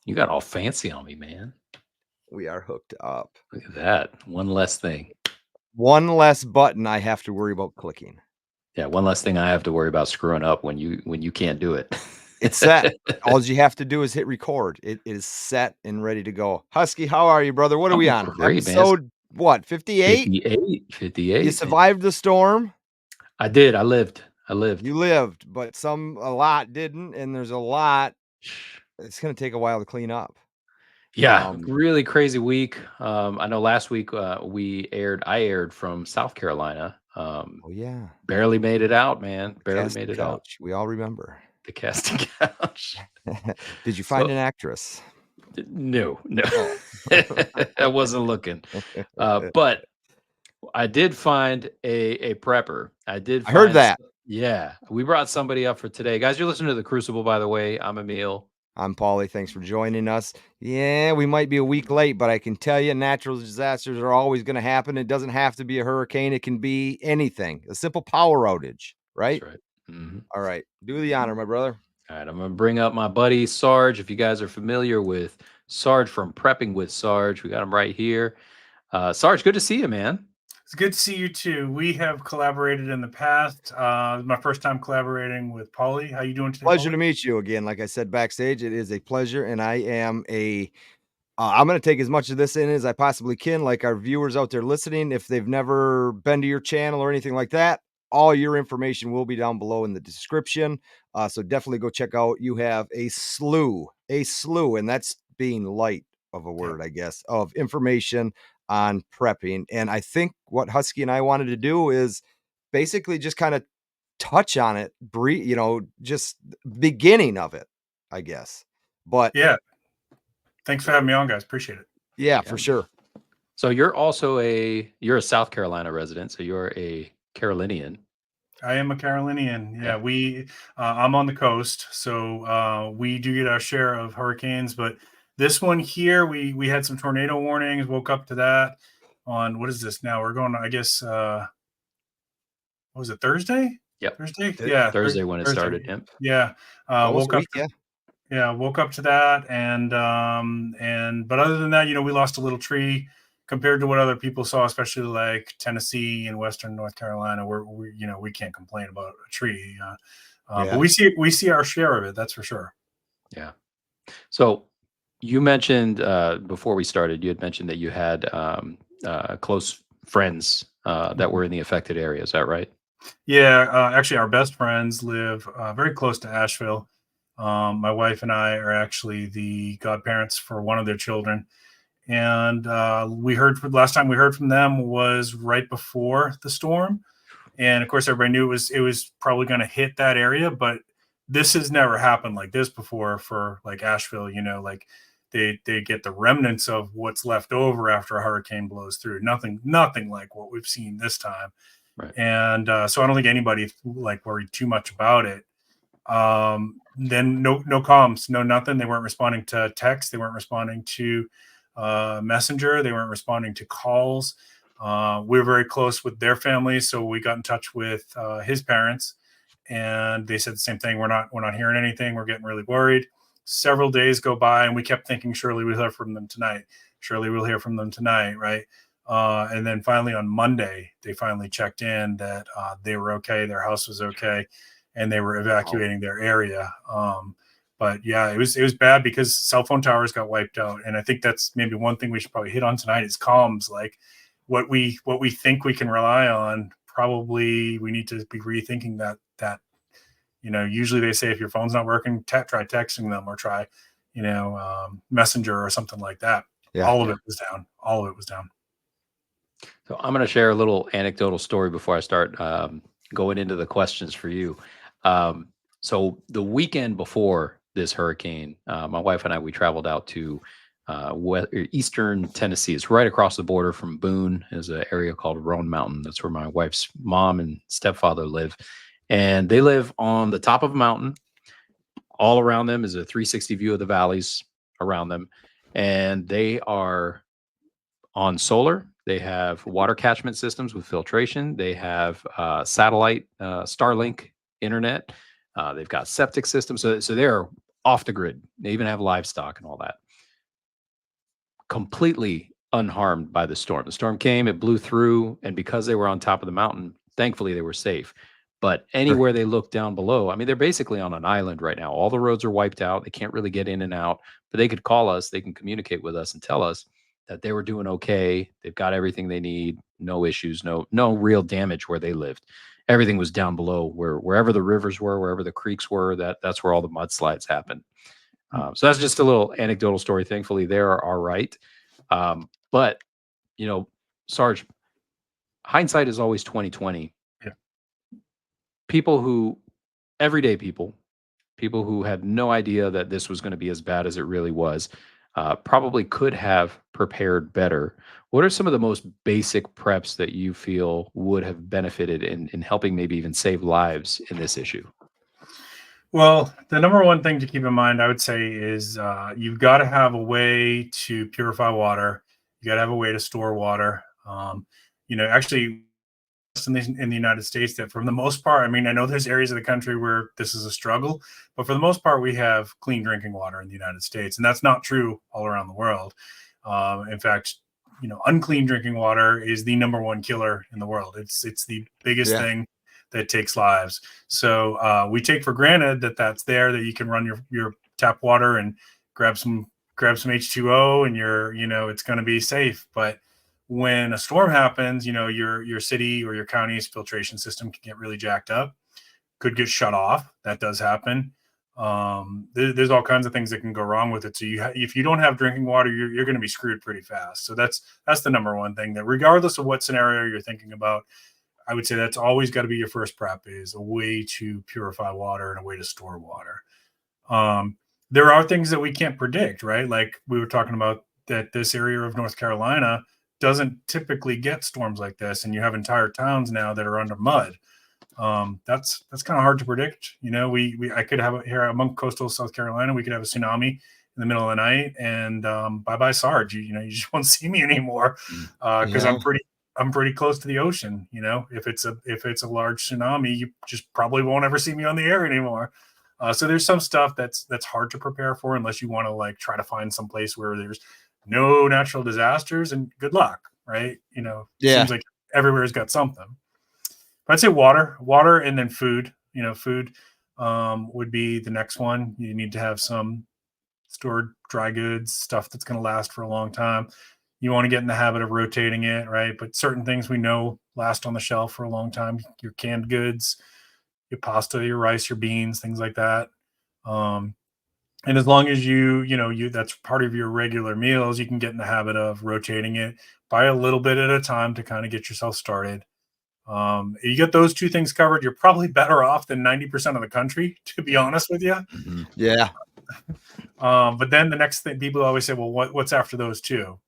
You got all fancy on me, man. We are hooked up. Look at that. One less thing. One less button I have to worry about clicking. Yeah, one less thing I have to worry about screwing up when you can't do it. It's set. All you have to do is hit record. It is set and ready to go. Husky, how are you, brother? What are we I'm on? great, man. It's Episode what? 58? 58, You 58, man. survived the storm. I did. I lived. I lived. You lived, but a lot didn't, and there's a lot. It's gonna take a while to clean up. Yeah, really crazy week. I know last week I aired from South Carolina. Oh yeah, Barely made it out, man. Barely casting made it out. couch. We all remember. The casting couch. Did you find So an actress? no, no. Oh. I wasn't looking. But I did find a prepper. I heard that. Yeah, we brought somebody up for today. Guys, you're listening to The Crucible, by the way. I'm Emil. I'm Paulie. Thanks for joining us. Yeah, we might be a week late, but I can tell you natural disasters are always going to happen. It doesn't have to be a hurricane. It can be anything, a simple power outage, right? That's right. Mhm. All right. Do the honor, my brother. All right, I'm going to bring up my buddy Sarge. If you guys are familiar with Sarge from Prepping with Sarge, we got him right here. Sarge, good to see you, man. It's good to see you too. We have collaborated in the past. My first time collaborating with Paulie. How you doing today? Pleasure Paulie? to meet you again. Like I said backstage, it is a pleasure, and I am I'm going to take as much of this in as I possibly can. Like our viewers out there listening, if they've never been to your channel or anything like that, all your information will be down below in the description. So definitely go check out. You have a slew, and that's being light of a word, I guess, of information on prepping. And I think what Husky and I wanted to do is basically just kind of touch on it, just beginning of it, I guess. But yeah, thanks for having me on, guys. Appreciate it. Yeah, for sure. So you're also you're a South Carolina resident, so you're a Carolinian. I am a Carolinian. Yeah, I'm on the coast, so we do get our share of hurricanes. But this one here, we had some tornado warnings. Woke up to that on what is this now? We're going, I guess. What was it, Thursday? Yep. Thursday. Yeah, Thursday when it started. Yep. Yeah. Woke up. Yeah, woke up to that, and but other than that, we lost a little tree compared to what other people saw, especially like Tennessee and Western North Carolina, where we can't complain about a tree. But we see our share of it, that's for sure. Yeah. So you mentioned before we started, you had mentioned that you had close friends that were in the affected area. Is that right? Yeah, actually, our best friends live very close to Asheville. My wife and I are actually the godparents for one of their children. And last time we heard from them was right before the storm. And of course, everybody knew it was probably going to hit that area, but this has never happened like this before for like Asheville, like they get the remnants of what's left over after a hurricane blows through. Nothing like what we've seen this time. Right. And so I don't think anybody like worried too much about it. Then no comms, no nothing. They weren't responding to text. They weren't responding to Messenger. They weren't responding to calls. We were very close with their families, so we got in touch with his parents, and they said the same thing. We're not hearing anything. We're getting really worried. Several days go by, and we kept thinking, surely we'll hear from them tonight. Surely we'll hear from them tonight, right? And then finally on Monday, they finally checked in that they were okay. Their house was okay. And they were evacuating their area. But yeah, it was bad because cell phone towers got wiped out. And I think that's maybe one thing we should probably hit on tonight is comms. Like what we think we can rely on, probably we need to be rethinking that, usually they say if your phone's not working, try texting them or try, Messenger or something like that. Yeah. All of it was down. All of it was down. So I'm going to share a little anecdotal story before I start going into the questions for you. So the weekend before this hurricane, my wife and I, we traveled out to eastern Tennessee. It's right across the border from Boone. There's an area called Roan Mountain. That's where my wife's mom and stepfather live. And they live on the top of a mountain. All around them is a 360 view of the valleys around them. And they are on solar. They have water catchment systems with filtration. They have satellite Starlink internet. They've got septic systems. So they're off the grid. They even have livestock and all that. Completely unharmed by the storm. The storm came, it blew through, and because they were on top of the mountain, thankfully they were safe. But Sure. anywhere they look down below, I mean, they're basically on an island right now. All the roads are wiped out. They can't really get in and out, but they could call us, they can communicate with us and tell us that they were doing okay. They've got everything they need, no issues, no real damage where they lived. Everything was down below wherever the rivers were, wherever the creeks were, that's where all the mudslides happened. So that's just a little anecdotal story. Thankfully, they're all right. But Sarge, hindsight is always 2020. Yeah. People who, everyday people who had no idea that this was going to be as bad as it really was, probably could have prepared better. What are some of the most basic preps that you feel would have benefited in helping maybe even save lives in this issue? Well, the number one thing to keep in mind, I would say, is you've got to have a way to purify water. You got to have a way to store water. Actually, in the United States, that for the most part, I mean, I know there's areas of the country where this is a struggle, but for the most part, we have clean drinking water in the United States, and that's not true all around the world. In fact, unclean drinking water is the number one killer in the world. It's the biggest thing that takes lives. So we take for granted that that's there, that you can run your tap water and grab some H2O and it's going to be safe. But when a storm happens, your city or your county's filtration system can get really jacked up, could get shut off. That does happen. There's all kinds of things that can go wrong with it. So if you don't have drinking water, you're going to be screwed pretty fast. So that's the number one thing, that regardless of what scenario you're thinking about, I would say that's always got to be your first prep, is a way to purify water and a way to store water. There are things that we can't predict, right? Like we were talking about, that this area of North Carolina doesn't typically get storms like this, and you have entire towns now that are under mud. That's kind of hard to predict. I could have here among coastal South Carolina, we could have a tsunami in the middle of the night, and bye Sarge. You just won't see me anymore because I'm pretty close to the ocean. If it's a large tsunami, you just probably won't ever see me on the air anymore. So there's some stuff that's hard to prepare for, unless you want to like try to find some place where there's no natural disasters, and good luck, right? Seems like everywhere's got something. But I'd say water, and then food. Food would be the next one. You need to have some stored dry goods, stuff that's going to last for a long time. You want to get in the habit of rotating it, right? But certain things we know last on the shelf for a long time. Your canned goods, your pasta, your rice, your beans, things like that. And as long as you that's part of your regular meals, you can get in the habit of rotating it by a little bit at a time to kind of get yourself started. You get those two things covered, you're probably better off than 90% of the country, to be honest with you. Mm-hmm. Yeah. But then the next thing, people always say, well, what's after those two?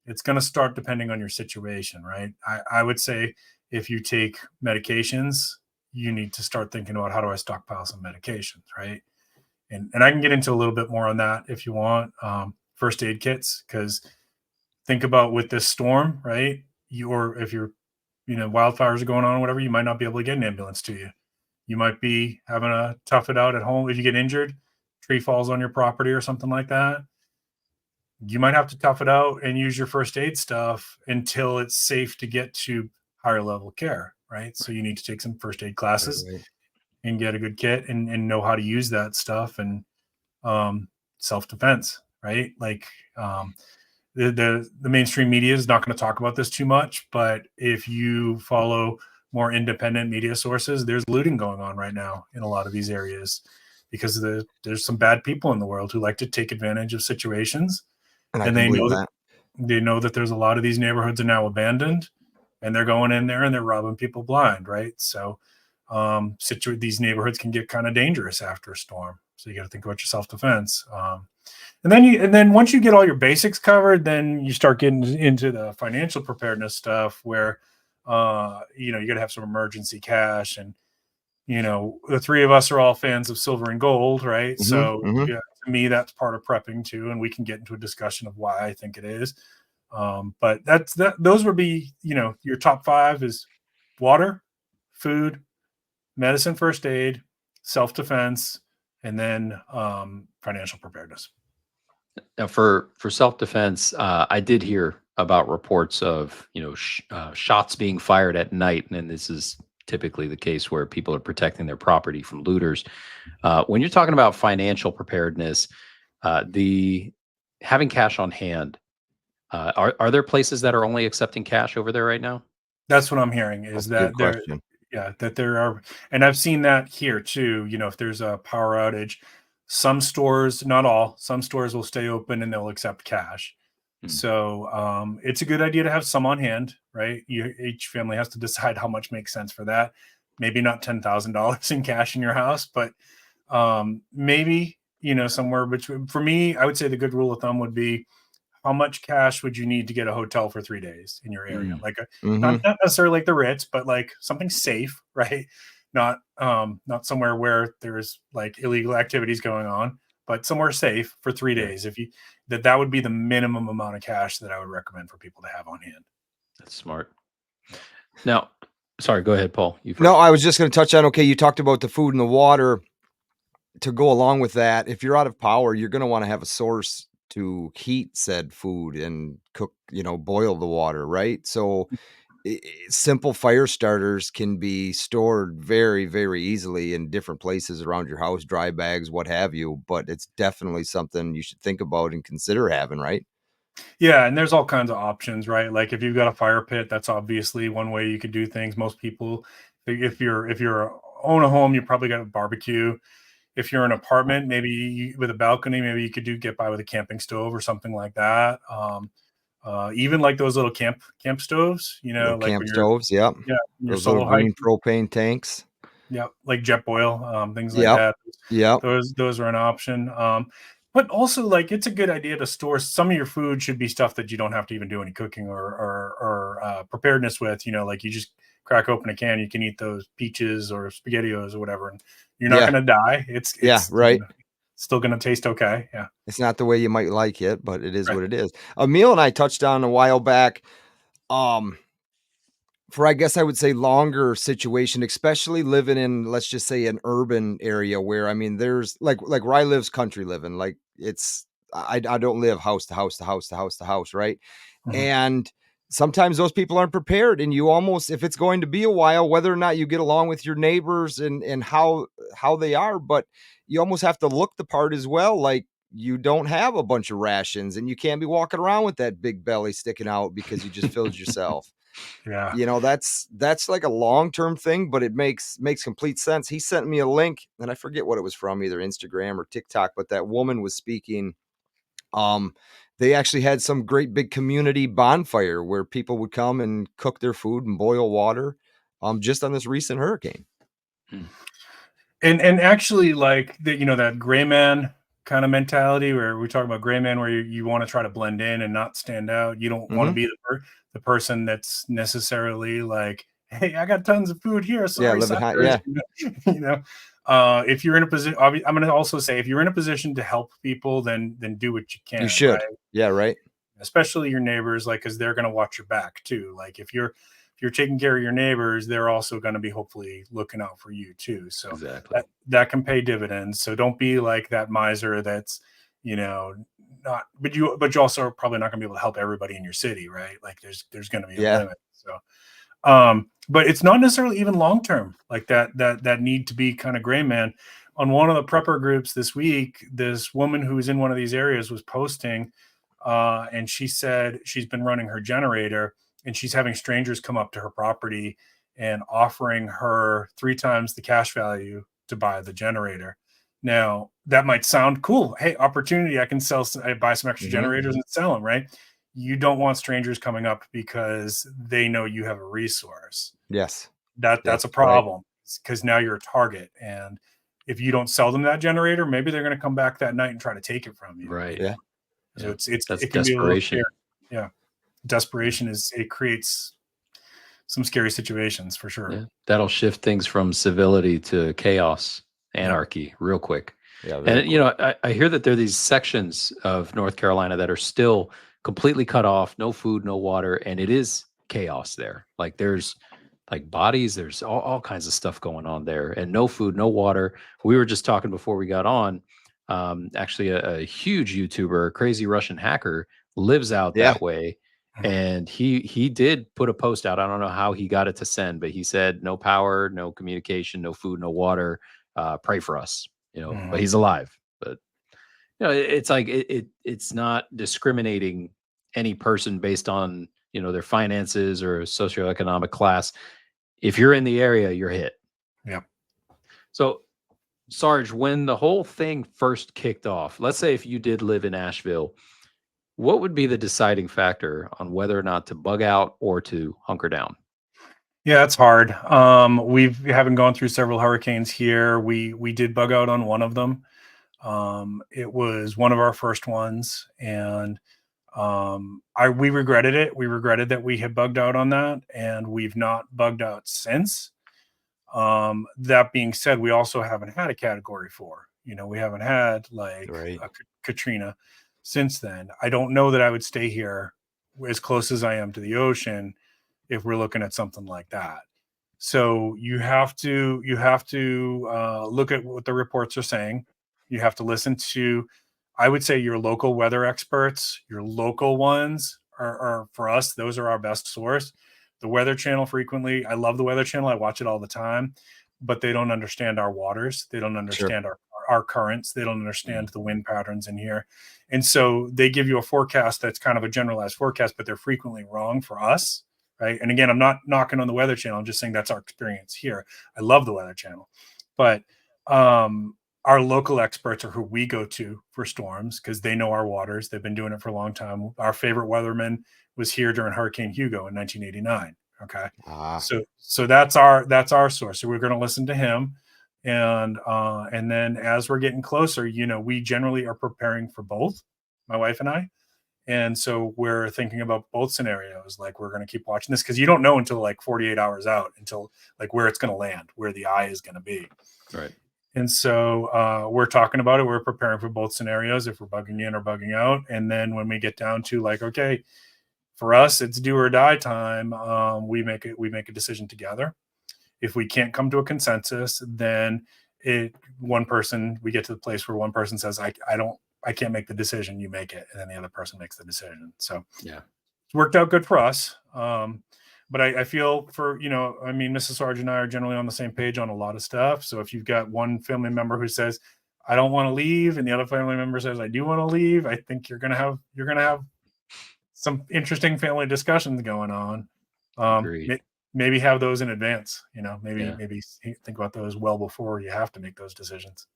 It's going to start depending on your situation, right? I would say if you take medications, you need to start thinking about, how do I stockpile some medications, right? And I can get into a little bit more on that if you want. First aid kits, because think about with this storm, right? If you're, wildfires are going on or whatever, you might not be able to get an ambulance to you. You might be having to tough it out at home. If you get injured, tree falls on your property or something like that, you might have to tough it out and use your first aid stuff until it's safe to get to higher level care, right? So you need to take some first aid classes. Right. And get a good kit and know how to use that stuff, and self-defense, right? Like the mainstream media is not going to talk about this too much, but if you follow more independent media sources, there's looting going on right now in a lot of these areas, because there's some bad people in the world who like to take advantage of situations, and they know that there's a lot of these neighborhoods are now abandoned, and they're going in there and they're robbing people blind, right? So these neighborhoods can get kind of dangerous after a storm. So you got to think about your self-defense. And then once you get all your basics covered, then you start getting into the financial preparedness stuff where, you got to have some emergency cash. And, the three of us are all fans of silver and gold, right? Mm-hmm, so yeah, to me, that's part of prepping too. And we can get into a discussion of why I think it is. But those would be, your top 5 is water, food, medicine, first aid, self-defense, and then financial preparedness. Now, for self-defense, I did hear about reports of shots being fired at night, and this is typically the case where people are protecting their property from looters. When you're talking about financial preparedness, the having cash on hand, are there places that are only accepting cash over there right now? That's what I'm hearing is That's a good that there, question. yeah, that there are, and I've seen that here too. If there's a power outage, some stores, not all, some stores will stay open and they'll accept cash. Hmm. So it's a good idea to have some on hand, right? Each family has to decide how much makes sense for that. Maybe not $10,000 in cash in your house, but maybe somewhere between. For me, I would say the good rule of thumb would be how much cash would you need to get a hotel for 3 days in your area? Mm. Like Hmm. not necessarily like the Ritz, but like something safe, right? Not somewhere where there's like illegal activities going on, but somewhere safe for three Yeah, days. If you that would be the minimum amount of cash that I would recommend for people to have on hand. that's smart. Now, sorry, go ahead, Paul. You No, first. I was just going to touch on, okay, you talked about the food and the water. To go along with that, if you're out of power, you're going to want to have a source to heat said food and cook, boil the water, right? So simple fire starters can be stored very, very easily in different places around your house, dry bags, what have you. But it's definitely something you should think about and consider having, right? Yeah, and there's all kinds of options, right? Like if you've got a fire pit, that's obviously one way you could do things. Most people, if you're own a home, you probably got a barbecue. If you're in an apartment, maybe with a balcony, maybe you could get by with a camping stove or something like that. Even like those little camp stoves, Little like camp when you're stoves, yep. yeah when you're Those little solo green hiking, propane tanks. yeah, like jet boil, things like Yep. that. Yep. Those are an option. But also like it's a good idea to store some of your food should be stuff that you don't have to even do any cooking or preparedness with. Like you just crack open a can, you can eat those peaches or spaghettios or whatever, and you're not Yeah. going to die. It's Yeah. it's Right. still going to taste okay. Yeah. It's not the way you might like it, but it is Right. what it is. Emil and I touched on a while back, um, for I guess I would say longer situation, especially living in, let's just say, an urban area where I mean, there's like where I live's country living. Like it's I don't live house to house to house to house to house, right? Mhm. And sometimes those people aren't prepared, and you almost, if it's going to be a while, whether or not you get along with your neighbors and how they are, but you almost have to look the part as well. Like you don't have a bunch of rations, and you can't be walking around with that big belly sticking out because you just filled yourself. Yeah. That's like a long-term thing, but it makes complete sense. He sent me a link, and I forget what it was from, either Instagram or TikTok, but that woman was speaking. um they actually had some great big community bonfire where people would come and cook their food and boil water, just on this recent hurricane. Hmm. And actually like that gray man kind of mentality where we talk about gray man where you want to try to blend in and not stand out. You don't want to Hmm. be the person that's necessarily like, hey, I got tons of food here, Yeah, sorry living high. suckers. Yeah. If you're in a position, I'm going to also say if you're in a position to help people, then do what you You can, right? should. Yeah, right. Especially your neighbors, like because they're going to watch your back too. Like if you're taking care of your neighbors, they're also going to be hopefully looking out for you too. So Exactly. that can pay dividends. So don't be like that miser that's not, but you also are probably not going to be able to help everybody in your city, right? Like there's going to be a Yeah. limit. So but it's not necessarily even long term like that need to be kind of gray man. On one of the prepper groups this week, this woman who was in one of these areas was posting, and she said she's been running her generator and she's having strangers come up to her property and offering her 3 times the cash value to buy the generator. Now that might sound cool. Hey, opportunity! I buy some extra Hmm. generators and sell them, right? You don't want strangers coming up because they know you have a resource. Yes. That's Yes. a Right. problem because now you're a target. And if you don't sell them that generator, maybe they're going to come back that night and try to take it from you. Right. Yeah. So Yeah. it's That's it can be a little scary. desperation. Yeah, Yeah. desperation it creates some scary situations for sure. Yeah. That'll shift things from civility to chaos, Yeah. anarchy, real quick. Yeah. Very And quick. I hear that there are these sections of North Carolina that are still completely cut off, no food, no water, and it is chaos there. Like there's like bodies. There's all kinds of stuff going on there, and no food, no water. We were just talking before we got on. Actually, a huge YouTuber, a crazy Russian hacker, lives out Yeah. that way, and he did put a post out. I don't know how he got it to send, but he said no power, no communication, no food, no water. Pray for us, But he's alive. But it's like it's not discriminating any person based on their finances or socioeconomic class. If you're in the area, you're hit. Yep. So, Sarge, when the whole thing first kicked off, let's say if you did live in Asheville, what would be the deciding factor on whether or not to bug out or to hunker down? Yeah, it's hard. We haven't gone through several hurricanes here. We did bug out on one of them. It was one of our first ones, and we regretted it. We regretted that we had bugged out on that, and we've not bugged out since. That being said, we also haven't had a category 4. We haven't had like a Katrina since then. I don't know that I would stay here as close as I am to the ocean if we're looking at something like that. So you have to look at what the reports are saying. You have to listen to, I would say, your local weather experts. Your local ones are for us, those are our best source. The Weather Channel, frequently, I love the Weather Channel. I watch it all the time, but they don't understand our waters. They don't understand our currents. They don't understand the wind patterns in here. And so they give you a forecast that's kind of a generalized forecast, but they're frequently wrong for us. Right. And again, I'm not knocking on the Weather Channel. I'm just saying that's our experience here. I love the Weather Channel, but our local experts are who we go to for storms because they know our waters. They've been doing it for a long time. Our favorite weatherman was here during Hurricane Hugo in 1989. Okay. So that's our source. So we're going to listen to him. And then as we're getting closer, we generally are preparing for both, my wife and I. And so we're thinking about both scenarios. Like, we're going to keep watching this because you don't know until like 48 hours out, until like where it's going to land, where the eye is going to be. Right. And so we're talking about it. We're preparing for both scenarios, if we're bugging in or bugging out. And then when we get down to like, okay, for us, it's do or die time, we make a decision together. If we can't come to a consensus, then we get to the place where one person says, I can't make the decision, you make it. And then the other person makes the decision. So yeah, it's worked out good for us. But I feel Mrs. Sarge and I are generally on the same page on a lot of stuff. So if you've got one family member who says, I don't want to leave, and the other family member says, I do want to leave, I think you're going to have some interesting family discussions going on. Maybe have those in advance, maybe think about those well before you have to make those decisions.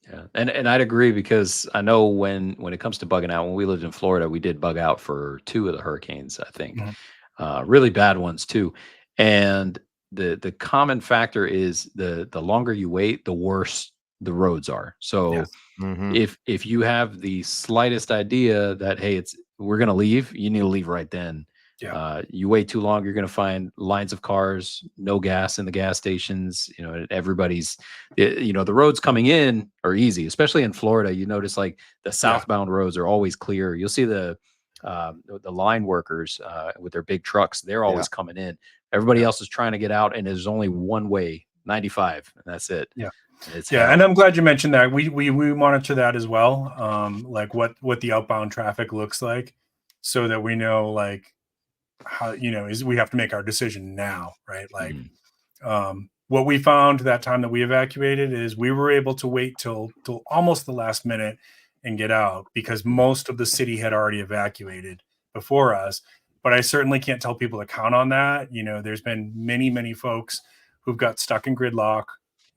Yeah. And I'd agree, because I know when it comes to bugging out, when we lived in Florida, we did bug out for 2 of the hurricanes, I think. Really bad ones too. And the common factor is the longer you wait, the worse the roads are. So if you have the slightest idea that, hey, we're going to leave, you need to leave right then. You wait too long, you're going to find lines of cars, no gas in the gas stations. Everybody's, the roads coming in are easy, especially in Florida. You notice like the southbound roads are always clear. You'll see the line workers with their big trucks. They're always coming in. Everybody else is trying to get out, and there's only one way, 95, and that's it. And I'm glad you mentioned that. We monitor that as well, like what the outbound traffic looks like, so that we know like how is we have to make our decision now, right? Like what we found that time that we evacuated is we were able to wait till almost the last minute and get out, because most of the city had already evacuated before us. But I certainly can't tell people to count on that. There's been many folks who've got stuck in gridlock,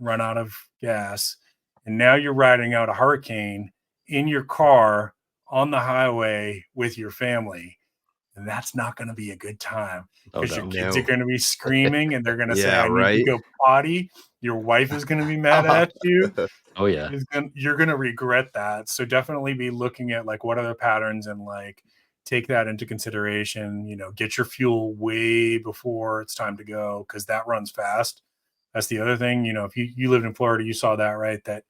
run out of gas, and now you're riding out a hurricane in your car on the highway with your family. And that's not going to be a good time, because your kids are going to be screaming, and they're going to say, I need to go potty. Your wife is going to be mad at you. Oh yeah. You're going to regret that. So definitely be looking at like what are the patterns, and like take that into consideration. Get your fuel way before it's time to go, because that runs fast. That's the other thing. If you lived in Florida, you saw that, right? That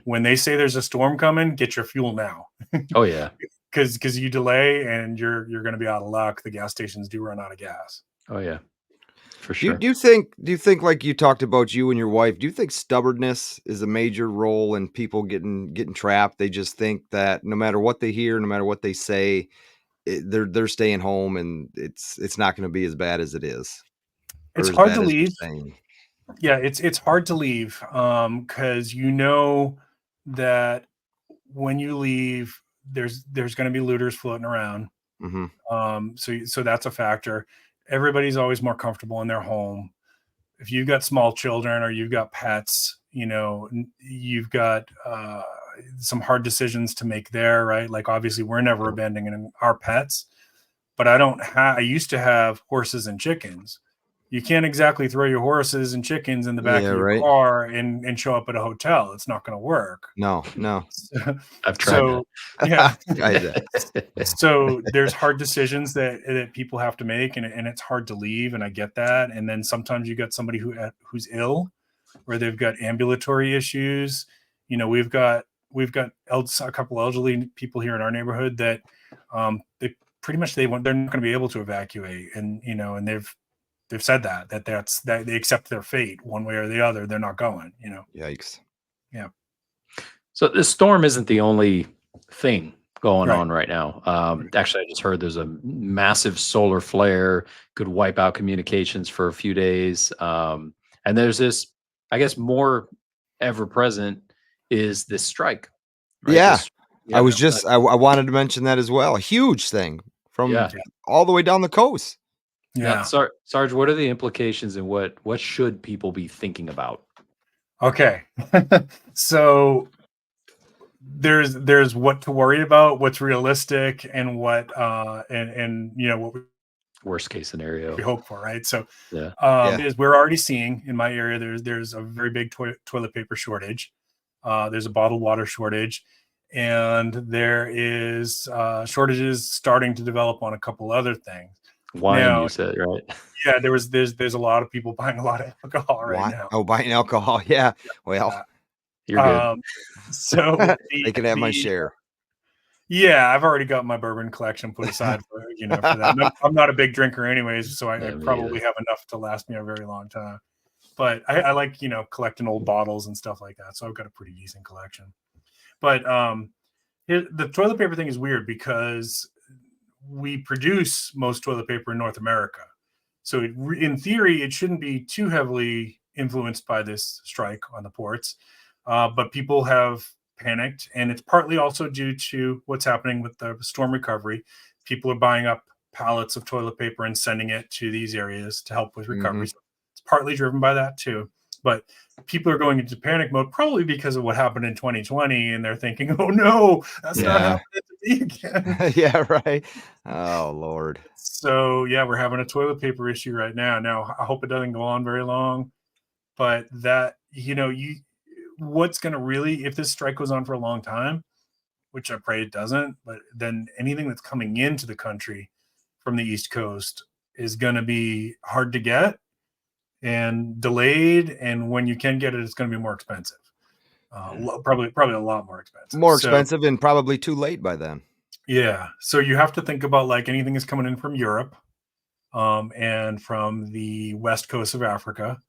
when they say there's a storm coming, get your fuel now. Oh yeah. Because you delay and you're going to be out of luck. The gas stations do run out of gas. Oh yeah. for Do you, sure. do you think like you talked about you and your wife, do you think stubbornness is a major role in people getting trapped? They just think that no matter what they hear, no matter what they say, they're staying home and it's not going to be as bad as it is, It's or as hard bad to as they're leave. saying. Yeah, it's hard to leave because you know that when you leave, there's going to be looters floating around. Hmm. So that's a factor. Everybody's always more comfortable in their home. If you've got small children or you've got pets, you've got some hard decisions to make there, right? Like obviously we're never abandoning our pets, but I used to have horses and chickens. You can't exactly throw your horses and chickens in the back Yeah, of your right. car and show up at a hotel. It's not going to work. No. I've tried So yeah. Either. that. So there's hard decisions that people have to make, and it's hard to leave, and I get that. And then sometimes you got somebody who's ill, or they've got ambulatory issues. We've got a couple elderly people here in our neighborhood that they they're not going to be able to evacuate, and they've said that they accept their fate one way or the other. They're not going. Yikes. Yeah. So this storm isn't the only thing going Right. on right now. Actually, I just heard there's a massive solar flare, could wipe out communications for a few days. And there's this, I guess, more ever present is this strike, right? Yeah. We I have was just I wanted to mention that as well. A huge thing from yeah. all the way down the coast. Yeah. Sarge, what are the implications and what should people be thinking about? Okay. So there's what to worry about, what's realistic, and what what Worst case scenario. we hope for, right? So Yeah. is we're already seeing in my area there's a very big toilet paper shortage. There's a bottled water shortage, and there is shortages starting to develop on a couple other things. Wine, Now, you said, right? yeah, there's a lot of people buying a lot of alcohol right now. Oh, buying alcohol. Yeah. Well, You're good. So they can have my share. yeah, I've already got my bourbon collection put aside for for that. And I'm not a big drinker anyways, so I Yeah, me probably either. have enough to last me a very long time. But I like collecting old bottles and stuff like that, so I've got a pretty decent collection. But the toilet paper thing is weird because we produce most toilet paper in North America, so in theory it shouldn't be too heavily influenced by this strike on the ports. But people have panicked, and it's partly also due to what's happening with the storm recovery. People are buying up pallets of toilet paper and sending it to these areas to help with recovery. So it's partly driven by that too. But people are going into panic mode probably because of what happened in 2020, and they're thinking, "Oh no, that's not happening to me again." Yeah, right. Oh Lord. So yeah, we're having a toilet paper issue right now. Now I hope it doesn't go on very long, but that what's going to really, if this strike goes on for a long time, which I pray it doesn't, but then anything that's coming into the country from the East Coast is going to be hard to get and delayed. And when you can get it, it's going to be more expensive. Probably a lot more expensive. More expensive and probably too late by then. Yeah. So you have to think about like anything that's coming in from Europe and from the west coast of Africa.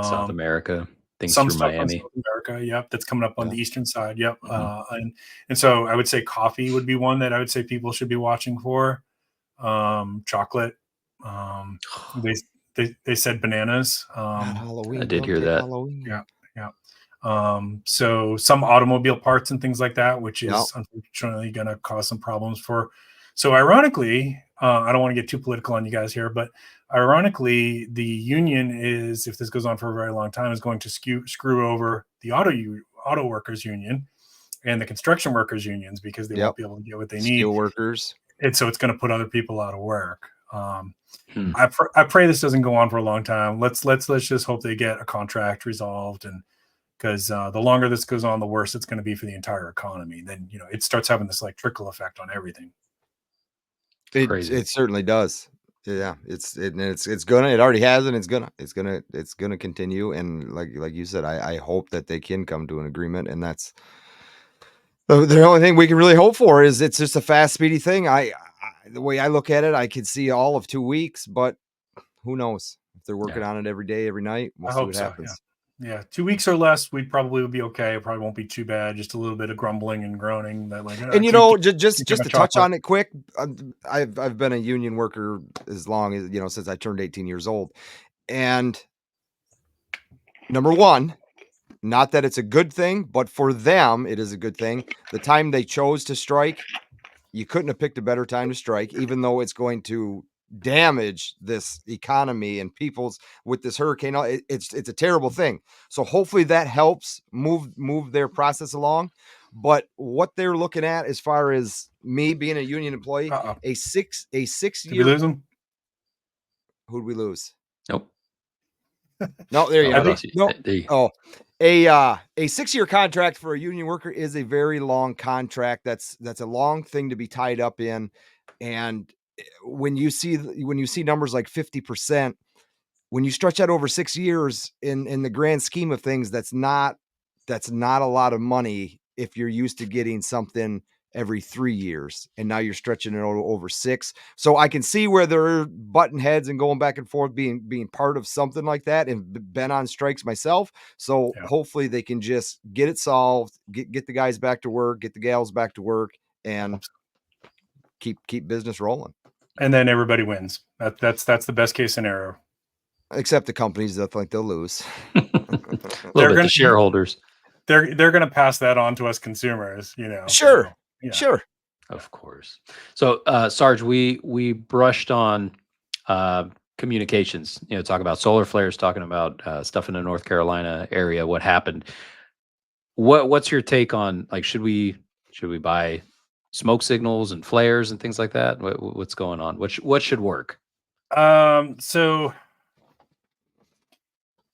South America. Things Some through stuff Miami. on South America, yep, that's coming up on Yeah. the eastern side, yep. And so I would say coffee would be one that I would say people should be watching for. Chocolate. They said bananas. Not Halloween. I did Don't hear take that. Halloween. Yeah. So some automobile parts and things like that, which is unfortunately going to cause some problems for. So ironically, I don't want to get too political on you guys here, but ironically, the union is, if this goes on for a very long time, is going to screw over the auto workers union and the construction workers unions because they won't be able to get what they need. Steel workers. And so it's going to put other people out of work. I pray this doesn't go on for a long time. Let's just hope they get a contract resolved, and because the longer this goes on, the worse it's going to be for the entire economy. Then it starts having this like trickle effect on everything. It certainly does. Yeah, it already has, and it's gonna continue. And like you said, I hope that they can come to an agreement, and that's the only thing we can really hope for. Is it's just a fast, speedy thing. The way I look at it, I could see all of 2 weeks, but who knows? If they're working on it every day, every night, we'll I see hope what so. happens. Yeah, 2 weeks or less, we probably would be okay. It probably won't be too bad. Just a little bit of grumbling and groaning that, like, And you keep- know, keep just my to touch chocolate. on it quick, I've been a union worker as long as, you know, since I turned 18 years old. And number one, not that it's a good thing, but for them, it is a good thing. The time they chose to strike, you couldn't have picked a better time to strike, even though it's going to damage this economy and people's with this hurricane. It's a terrible thing. So hopefully that helps move their process along. But what they're looking at, as far as me being a union employee, a six Did we year. lose them? Who'd we lose? Nope. No, there you I go. lost you. No. There you- Oh, a 6-year contract for a union worker is a very long contract. That's a long thing to be tied up in. And when you see numbers like 50%, when you stretch that over 6 years in the grand scheme of things, that's not a lot of money if you're used to getting something every 3 years, and now you're stretching it over 6. So I can see where they're butting heads and going back and forth, being part of something like that, and been on strikes myself. So hopefully they can just get it solved, get the guys back to work, get the gals back to work, and keep business rolling. And then everybody wins. That's the best case scenario. Except the companies that think they'll lose. The shareholders. They're going to pass that on to us consumers, you know. Sure. So, yeah. Sure. Of course. So, Sarge, we brushed on communications, you know, talk about solar flares, talking about stuff in the North Carolina area, what happened. What's your take on, like, should we buy smoke signals and flares and things like that? What's going on? What should work? So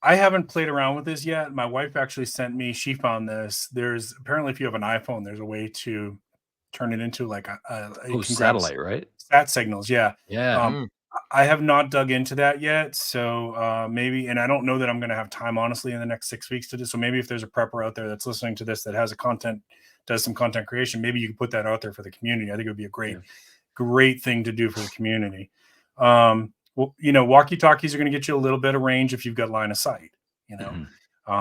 I haven't played around with this yet. My wife actually sent me, she found this. There's apparently, if you have an iPhone, there's a way to turn it into like satellite, right? Sat signals. Yeah. Yeah. I have not dug into that yet. So maybe, and I don't know that I'm going to have time, honestly, in the next 6 weeks to do. So maybe if there's a prepper out there that's listening to this that has does some content creation, maybe you can put that out there for the community. I think it would be a great thing to do for the community. Well, you know, walkie-talkies are going to get you a little bit of range if you've got line of sight, you know.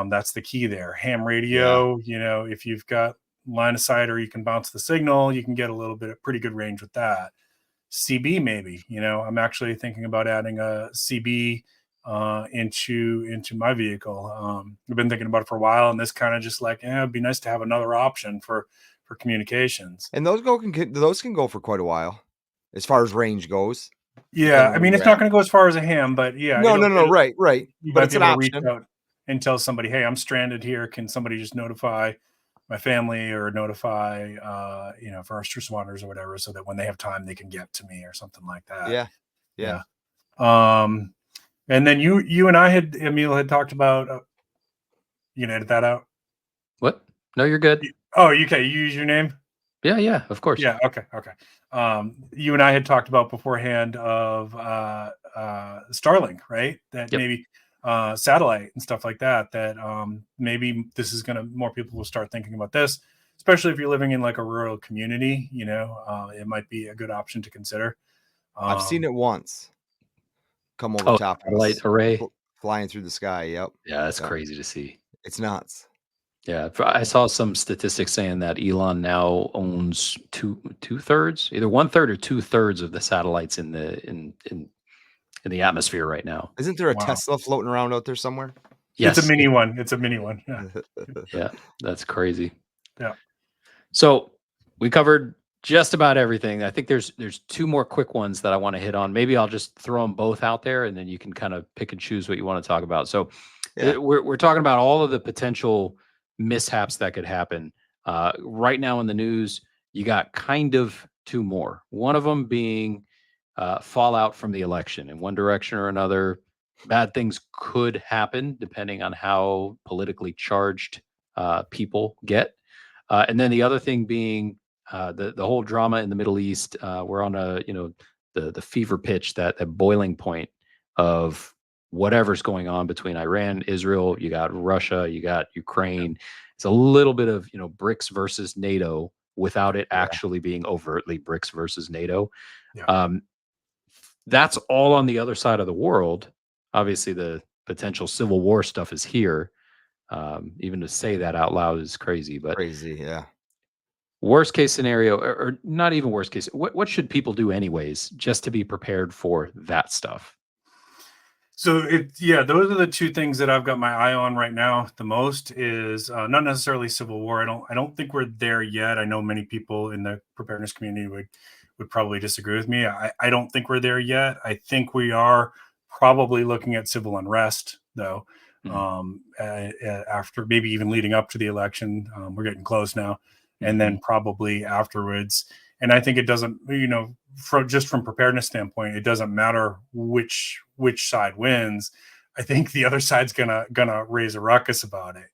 That's the key there. Ham radio, you know, if you've got line of sight or you can bounce the signal, you can get a little bit of pretty good range with that. CB, maybe, you know, I'm actually thinking about adding a CB into my vehicle. I've been thinking about it for a while, and this kind of just like, it'd be nice to have another option for communications. And those can go for quite a while as far as range goes. Yeah, I mean, it's not going to go as far as a ham, but yeah. No, right. You But might it's be an able to reach option. out and tell somebody, hey, I'm stranded here. Can somebody just notify my family or notify, you know, first responders or whatever, so that when they have time, they can get to me or something like that. Yeah. And then you and I Emil had talked about, you can edit that out. What? No, you're good. Oh, okay. You use your name? Yeah, of course. Yeah. Okay. You and I had talked about beforehand of Starlink, right? That maybe satellite and stuff like that. That maybe this is more people will start thinking about this, especially if you're living in like a rural community. You know, it might be a good option to consider. I've seen it once. Come over top of satellite array flying through the sky. Yep. Yeah, that's crazy to see. It's nuts. Yeah, I saw some statistics saying that Elon now owns two-thirds, either 1/3 or 2/3 of the satellites in the atmosphere right now. Isn't there a Tesla floating around out there somewhere? Yes, it's a mini one. Yeah. Yeah, that's crazy. Yeah. So we covered just about everything. I think there's 2 more quick ones that I want to hit on. Maybe I'll just throw them both out there, and then you can kind of pick and choose what you want to talk about. So we're talking about all of the potential mishaps that could happen. Right now in the news, you got kind of 2 more. One of them being fallout from the election in one direction or another. Bad things could happen depending on how politically charged people get. And then the other thing being the whole drama in the Middle East. We're on the fever pitch, that boiling point of whatever's going on between Iran, Israel. You got Russia, you got Ukraine. It's a little bit of BRICS versus NATO without it actually being overtly BRICS versus NATO. That's all on the other side of the world. obviously the potential civil war stuff is here. Even to say that out loud is crazy. But Crazy, yeah. worst case scenario, or not even worst case, what should people do anyways, just to be prepared for that stuff? So those are the two things that I've got my eye on right now. The most is not necessarily civil war. I don't think we're there yet. I know many people in the preparedness community would probably disagree with me. I don't think we're there yet. I think we are probably looking at civil unrest though. After maybe even leading up to the election, we're getting close now, and then probably afterwards. And I think it doesn't, from preparedness standpoint, it doesn't matter which side wins. I think the other side's gonna raise a ruckus about it.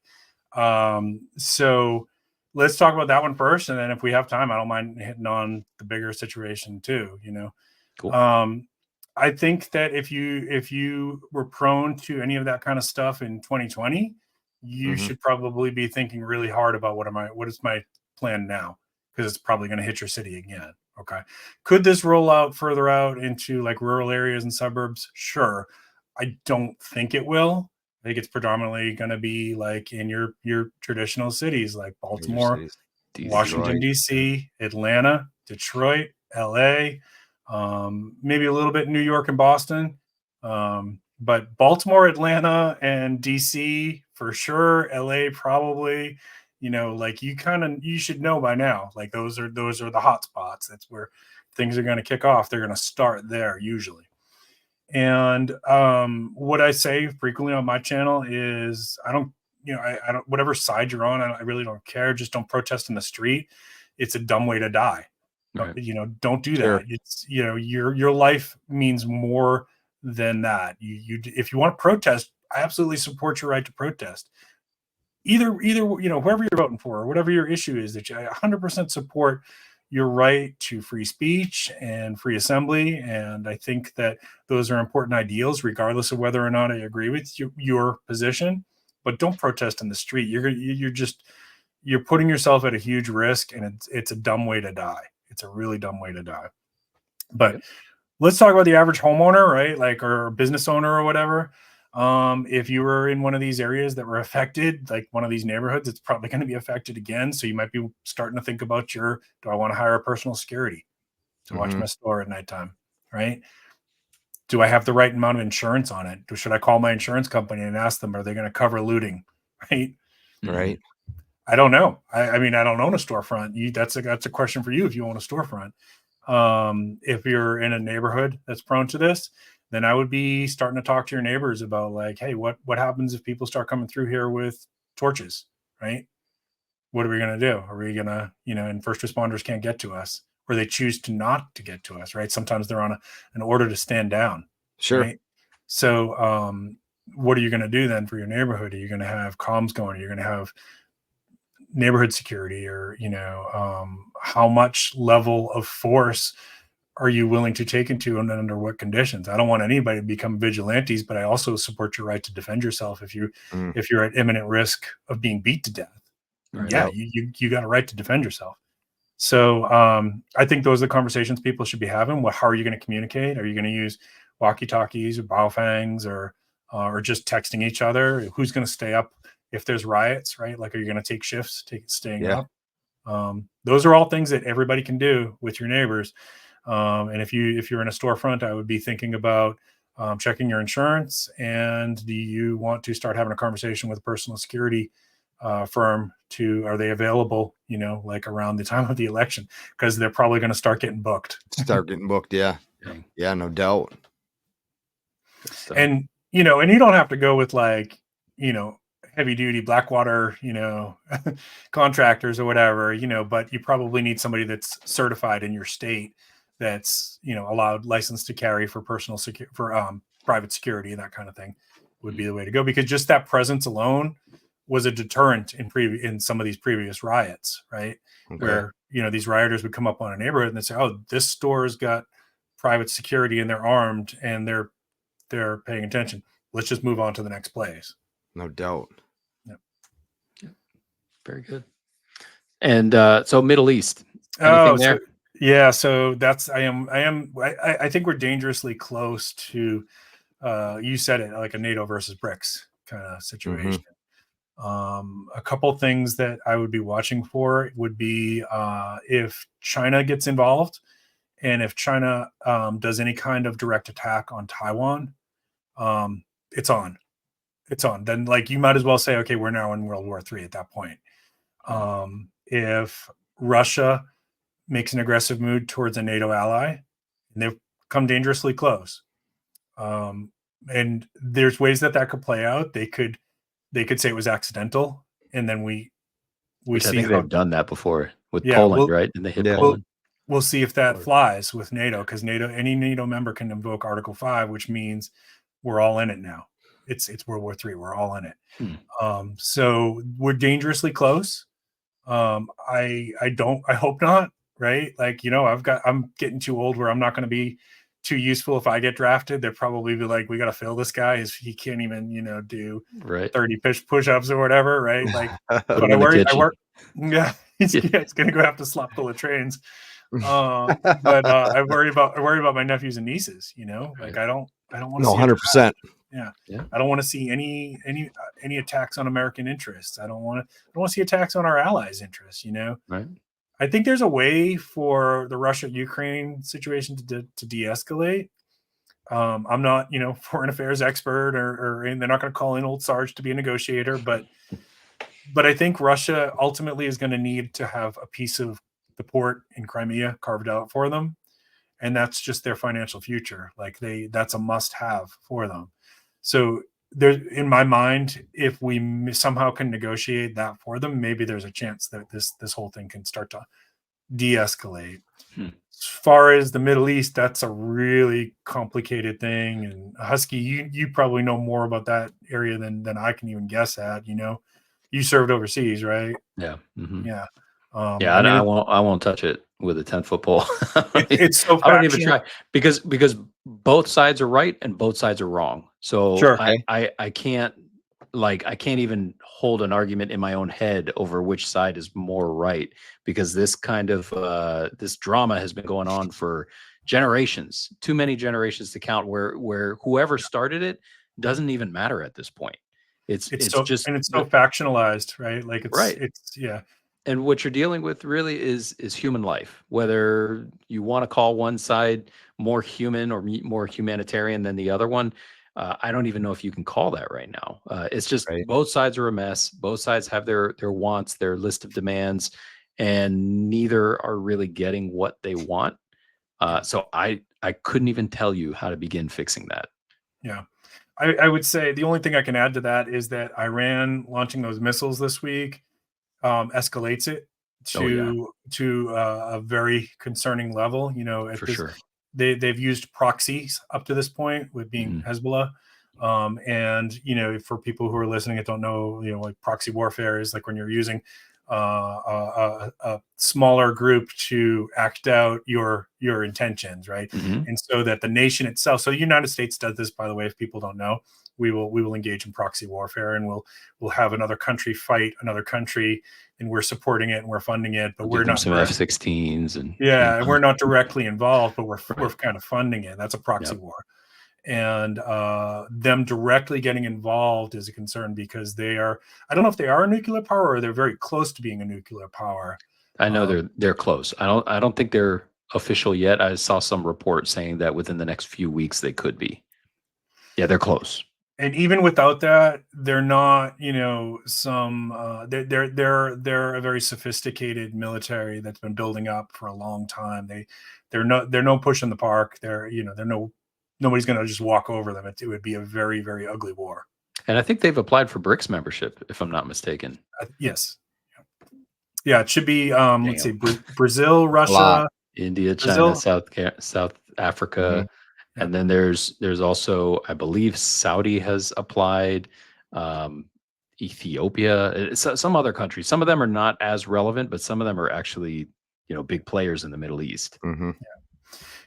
So let's talk about that one first, and then if we have time, I don't mind hitting on the bigger situation too. Cool. I think that if you were prone to any of that kind of stuff in 2020, you should probably be thinking really hard about what is my plan now, because it's probably going to hit your city again. Okay. Could this roll out further out into like rural areas and suburbs? Sure. I don't think it will. I think it's predominantly going to be like in your traditional cities like Baltimore, Washington, D.C., Atlanta, Detroit, L.A., maybe a little bit in New York and Boston. But Baltimore, Atlanta, and D.C. for sure. L.A. probably. Like you should know by now, like those are the hot spots. That's where things are going to kick off. They're going to start there usually. And what I say frequently on my channel is I don't, whatever side you're on, I really don't care. Just don't protest in the street. It's a dumb way to die. Right. Don't do Sure. that. It's, your life means more than that. If you want to protest, I absolutely support your right to protest. Either whoever you're voting for or whatever your issue is, that I 100% support your right to free speech and free assembly, and I think that those are important ideals regardless of whether or not I agree with your position. But don't protest in the street. You're putting yourself at a huge risk, and it's a dumb way to die. It's a really dumb way to die. But let's talk about the average homeowner, right? Like, or business owner or whatever. If you were in one of these areas that were affected, like one of these neighborhoods, it's probably going to be affected again. So you might be starting to think about do I want to hire a personal security to watch my store at nighttime, right? Do I have the right amount of insurance on it? Should I call my insurance company and ask them, are they going to cover looting? Right. Right. I don't know. I mean, I don't own a storefront. That's a question for you if you own a storefront. If you're in a neighborhood that's prone to this, then I would be starting to talk to your neighbors about like, hey, what happens if people start coming through here with torches, right? What are we going to do? Are we going to, and first responders can't get to us, or they choose to not to get to us, right? Sometimes they're on an order to stand down. Sure. Right? So what are you going to do then for your neighborhood? Are you going to have comms going? Are you going to have neighborhood security, or how much level of force are you willing to take into and under what conditions? I don't want anybody to become vigilantes, but I also support your right to defend yourself if you're at imminent risk of being beat to death. Right. Yeah, you got a right to defend yourself. So I think those are the conversations people should be having. How are you going to communicate? Are you going to use walkie-talkies or biofangs or just texting each other? Who's going to stay up if there's riots, right? Like, are you going to take shifts, staying up? Those are all things that everybody can do with your neighbors. And if you're in a storefront, I would be thinking about checking your insurance. And do you want to start having a conversation with a personal security firm are they available, like around the time of the election? Because they're probably going to start getting booked. Yeah. Yeah, no doubt. And, and you don't have to go with like, heavy duty Blackwater, contractors or whatever, but you probably need somebody that's certified in your state, that's, allowed license to carry for private security, and that kind of thing would be the way to go, because just that presence alone was a deterrent in some of these previous riots, right? Okay. Where, these rioters would come up on a neighborhood and they say, oh, this store's got private security and they're armed and they're paying attention. Let's just move on to the next place. No doubt. Yep. Very good. And so Middle East. Anything there? So that's I think we're dangerously close to you said it, like a NATO versus BRICS kind of situation. A couple things that I would be watching for would be if China gets involved, and if China does any kind of direct attack on Taiwan, it's on. It's on. Then, like, you might as well say, okay, we're now in World War III at that point. If Russia makes an aggressive move towards a NATO ally, and they've come dangerously close, and there's ways that could play out. They could say it was accidental, and then we Which I see think how they've done that before with Yeah, Poland, well- right? And they hit Yeah. Poland. we'll see if that Or- flies with NATO, because any NATO member can invoke Article 5, which means we're all in it now. It's World War III. We're all in it. So we're dangerously close. I hope not, right? Like, I'm getting too old where I'm not going to be too useful. If I get drafted, they'll probably be like, we got to fill this guy. He can't even, do right. 30 push-ups or whatever, right? Like, Put but him I in the worry, kitchen. yeah, he's going to go have to slop full of trains. But I worry about my nephews and nieces, like, I don't want to No, see 100%. I don't want to see any attacks on American interests. I don't want to see attacks on our allies' interests. Right. I think there's a way for the Russia-Ukraine situation to de-escalate. I'm not, foreign affairs expert, and they're not going to call in old Sarge to be a negotiator, but I think Russia ultimately is going to need to have a piece of the port in Crimea carved out for them, and that's just their financial future. Like, that's a must-have for them. So there, in my mind, if we somehow can negotiate that for them, maybe there's a chance that this whole thing can start to de-escalate. As far as the Middle East, that's a really complicated thing. And Husky, you probably know more about that area than I can even guess at. You served overseas, right? Yeah. Yeah. I won't touch it with a 10-foot pole. It's so I don't even factual. try because both sides are right and both sides are wrong. So Sure. I can't even hold an argument in my own head over which side is more right, because this kind of this drama has been going on for generations, too many generations to count, where whoever started it doesn't even matter at this point. It's so factionalized, right? Like, right. It's yeah. And what you're dealing with really is human life. Whether you want to call one side more human or more humanitarian than the other one, I don't even know if you can call that right now. It's just Right. both sides are a mess. Both sides have their wants, their list of demands, and neither are really getting what they want. So I couldn't even tell you how to begin fixing that. Yeah. I would say the only thing I can add to that is that Iran launching those missiles this week escalates it to a very concerning level. For sure. They've used proxies up to this point, with being Hezbollah. And for people who are listening and don't know, like, proxy warfare is like when you're using a smaller group to act out your intentions, right? And so that the nation itself, so the United States does this, by the way, if people don't know, we will engage in proxy warfare, and we'll have another country fight another country, and we're supporting it and we're funding it, but we're not some F-16s and we're not directly involved, but we're kind of funding it. That's a proxy war. And them directly getting involved is a concern, because I don't know if they are a nuclear power or they're very close to being a nuclear power. I know they're close. I don't think they're official yet. I saw some report saying that within the next few weeks they could be. Yeah, they're close. And even without that, they're not, they're a very sophisticated military that's been building up for a long time. They're no push in the park. Nobody's going to just walk over them. It would be a very, very ugly war. And I think they've applied for BRICS membership, if I'm not mistaken. Yes. Yeah, it should be, let's see, Brazil, Russia, India, Brazil, China, South Africa. And then there's also, I believe, Saudi has applied, Ethiopia, some other countries. Some of them are not as relevant, but some of them are actually, big players in the Middle East.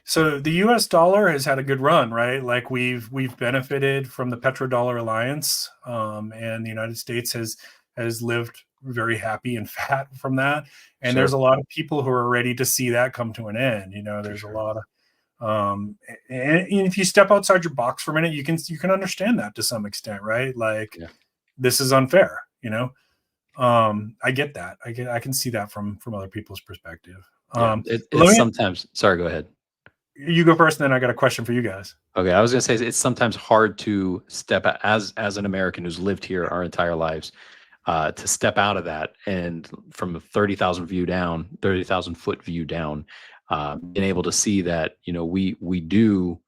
So the U.S. dollar has had a good run, right? Like, we've benefited from the petrodollar alliance, and the United States has lived very happy and fat from that. And there's a lot of people who are ready to see that come to an end. There's a lot And if you step outside your box for a minute, you can understand that to some extent, right? Like, this is unfair, you know. I get that. I can see that from other people's perspective. It's sometimes. Sorry, go ahead. You go first, and then I got a question for you guys. Okay, I was gonna say it's sometimes hard to step out as an American who's lived here our entire lives, to step out of that and from a 30,000 foot view down, being able to see that, you know, we do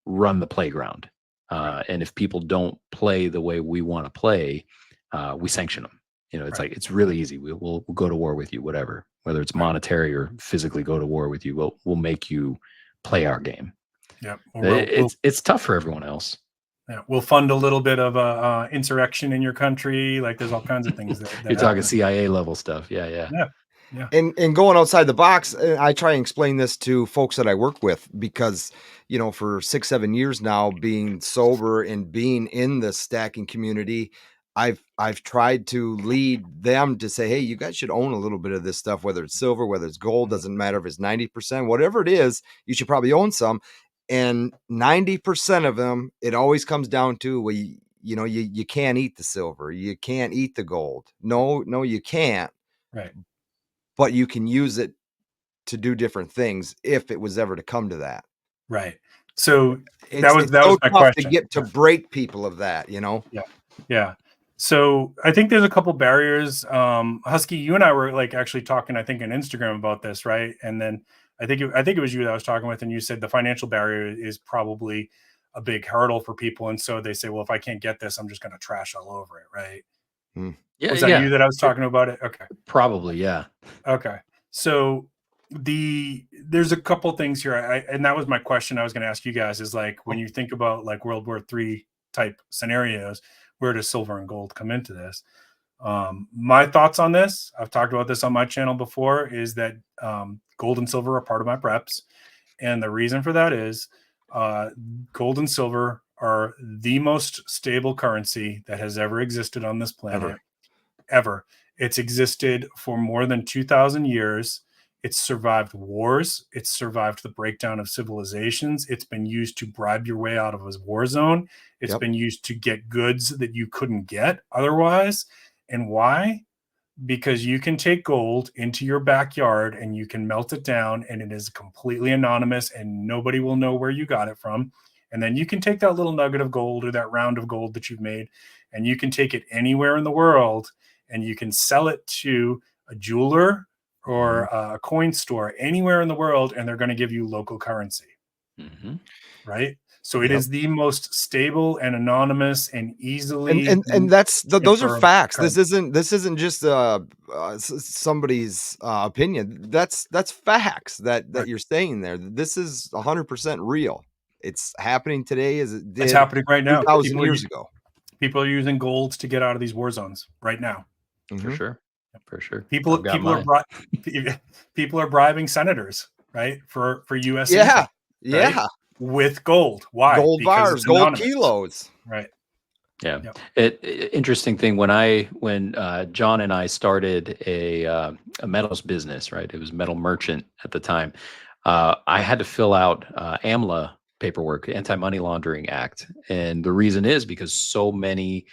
run the playground, and if people don't play the way we want to play, we sanction them. You know, it's like it's really easy. We'll go to war with you, whatever, whether it's monetary or physically go to war with you. We'll make you play our game. Yeah, it's tough for everyone else. Yeah, we'll fund a little bit of insurrection in your country. Like, there's all kinds of things that you're talking CIA level stuff. Yeah. And going outside the box, I try and explain this to folks that I work with because, you know, for 6-7 years now, being sober and being in the stacking community, I've tried to lead them to say, hey, you guys should own a little bit of this stuff, whether it's silver, whether it's gold, doesn't matter if it's 90%, whatever it is, you should probably own some. And 90% of them, it always comes down to, well, you can't eat the silver, you can't eat the gold. No, you can't. Right. But you can use it to do different things if it was ever to come to that. Right. So it's that was my question. To get to break people of that, you know? Yeah. So I think there's a couple barriers. Husky, you and I were like actually talking, I think, on Instagram about this, right? And then I think it was you that I was talking with, and you said the financial barrier is probably a big hurdle for people, and so they say, well, if I can't get this, I'm just going to trash all over it, right? Yeah, was that you that I was talking about it? Okay, probably, yeah. Okay, so there's a couple things here, and that was my question I was going to ask you guys, is like, when you think about like World War III type scenarios, where does silver and gold come into this? My thoughts on this, I've talked about this on my channel before, is that gold and silver are part of my preps. And the reason for that is gold and silver are the most stable currency that has ever existed on this planet. Ever. It's existed for more than 2,000 years. It's survived wars. It's survived the breakdown of civilizations. It's been used to bribe your way out of a war zone. It's been used to get goods that you couldn't get otherwise. And why? Because you can take gold into your backyard and you can melt it down, and it is completely anonymous and nobody will know where you got it from. And then you can take that little nugget of gold or that round of gold that you've made, and you can take it anywhere in the world and you can sell it to a jeweler or a coin store anywhere in the world, and they're going to give you local currency. Right? So it is the most stable and anonymous and easily and that's those are facts. This isn't just somebody's opinion. That's facts that you're saying there. This is 100% real. It's happening today as it did. It's happening right now. 2,000 years ago. People are using gold to get out of these war zones right now. For sure. For sure. People are bribing senators, right? For US. Yeah. With gold. Why? Gold bars, gold kilos. Right. Yeah. Interesting thing, when John and I started a metals business, right? It was metal merchant at the time. I had to fill out AMLA paperwork, Anti-Money Laundering Act. And the reason is because so many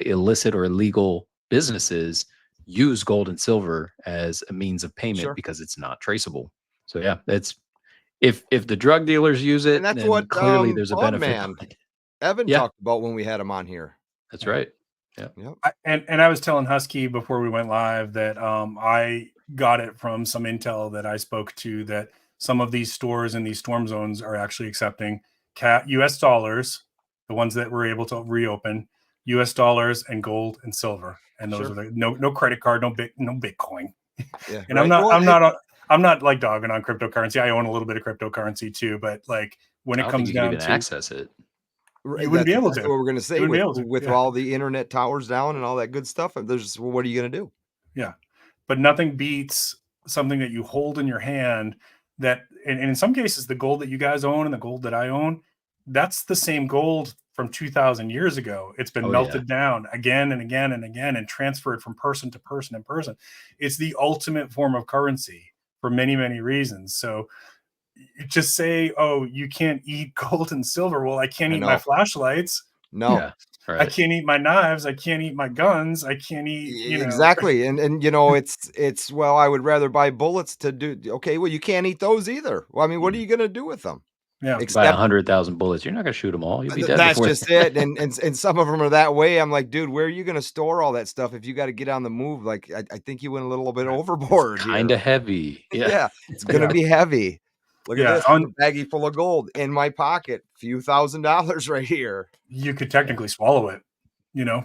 illicit or illegal businesses use gold and silver as a means of payment because it's not traceable. So yeah, it's if the drug dealers use it, and that's then what clearly there's a benefit. Evan talked about when we had him on here. That's right. Yeah. And I was telling Husky before we went live that I got it from some intel that I spoke to, that some of these stores in these storm zones are actually accepting US dollars, the ones that were able to reopen, US dollars and gold and silver. And those are no credit card, no Bitcoin. Yeah. And I'm not like dogging on cryptocurrency. I own a little bit of cryptocurrency too, but like when it comes down to access it, you wouldn't be able to. What we're going to say with all the internet towers down and all that good stuff. What are you going to do? Yeah, but nothing beats something that you hold in your hand. That, and in some cases, the gold that you guys own and the gold that I own, that's the same gold from 2,000 years ago. It's been melted down again and again and again and transferred from person to person and person. It's the ultimate form of currency for many, many reasons. So just say, oh, you can't eat gold and silver. Well, I can't I eat my know. flashlights. No. Yeah. I Right. can't eat my knives. I can't eat my guns. I can't eat, Exactly. And you know, it's well, I would rather buy bullets to do. Okay, well, you can't eat those either. Well, I mean, what are Mm. you going to do with them? yeah. You buy Except 100,000 bullets. You're not going to shoot them all. You'll be dead that's before. just it. And some of them are that way. I'm like, dude, where are you going to store all that stuff if you got to get on the move? Like, I think you went a little bit Right. overboard Kind here. of heavy. Yeah. Yeah, it's going to Yeah. be heavy. Look at Yeah. this, a baggie full of gold in my pocket, few $1,000s right here. You could technically swallow it,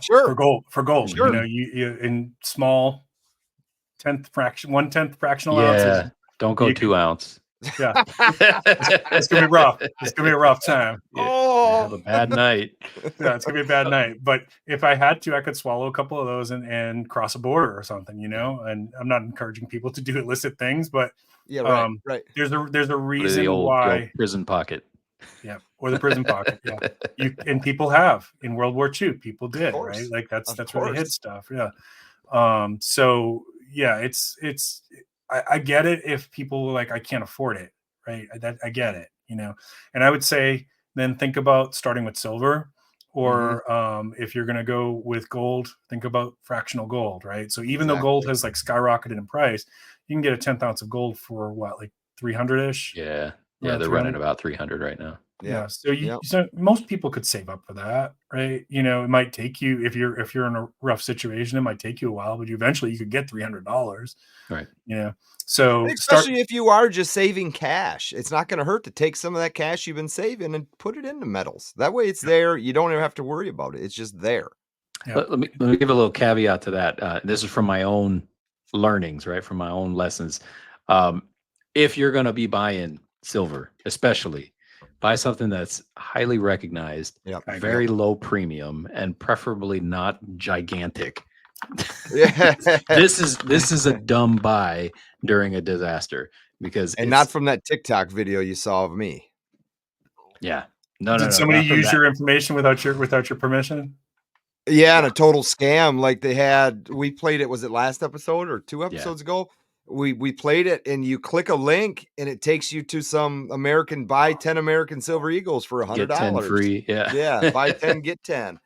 Sure, for gold, sure. you in small 1/10 fractional ounces. Yeah. Don't go You could, 2 ounce. yeah, it's gonna be rough. It's gonna be a rough time. Yeah. You have Oh, a bad night. Yeah, it's gonna be a bad night. But if I had to, I could swallow a couple of those and cross a border or something, And I'm not encouraging people to do illicit things, but yeah, right, um, right. there's a Put it in the reason old why. prison pocket. Yeah, or the prison pocket. Yeah, and people have in World War II. People Of did, right? course, Like of that's where they hid course. stuff. Yeah. So yeah, it's I get it if people were like, I can't afford it, right? I get it, And I would say then think about starting with silver, Mhm, or if you're gonna go with gold, think about fractional gold, right? So even though gold exactly. has like skyrocketed in price, you can get a 10th ounce of gold for what, like 300 ish, Yeah. Yeah. around They're running 300. about 300 right now. Yep, Yeah, so yep. most people could save up for that, right? It might take you, if you're in a rough situation, it might take you a while, but eventually you could get $300, Right. you know. So And start, especially if you are just saving cash, it's not gonna hurt to take some of that cash you've been saving and put it into metals. That way it's there, you don't even have to worry about it, it's just there. yeah, Let me give a little caveat to that. This is from my own learnings, right? From my own lessons. Um, if you're going to be buying silver, especially, buy something that's highly recognized, Yep, I agree. yep. very low premium, and preferably not gigantic. Yeah, This is a dumb buy during a disaster because and not it's from that TikTok video you saw of me. yeah. No, Did no, somebody not from use that. your information without your permission? Yeah, and Yeah. a total scam, like, we played it, was it last episode or 2 Yeah. episodes ago? We played it, and you click a link, and it takes you to some buy 10 American Silver Eagles for Get 10 $100. free. Yeah. Yeah, buy 10, get 10.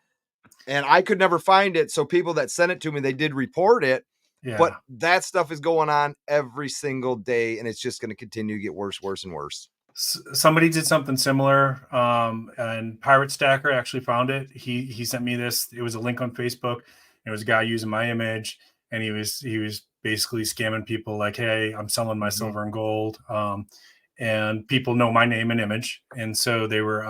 And I could never find it, so people that sent it to me, they did report it, but Yeah. that stuff is going on every single day, and it's just gonna continue to get worse, worse, and worse. Somebody did something similar, and Pirate Stacker actually found it. He sent me this. It was a link on Facebook. It was a guy using my image, and he was basically scamming people like, "Hey, I'm selling my Mhm. silver and gold," and people know my name and image, and so they were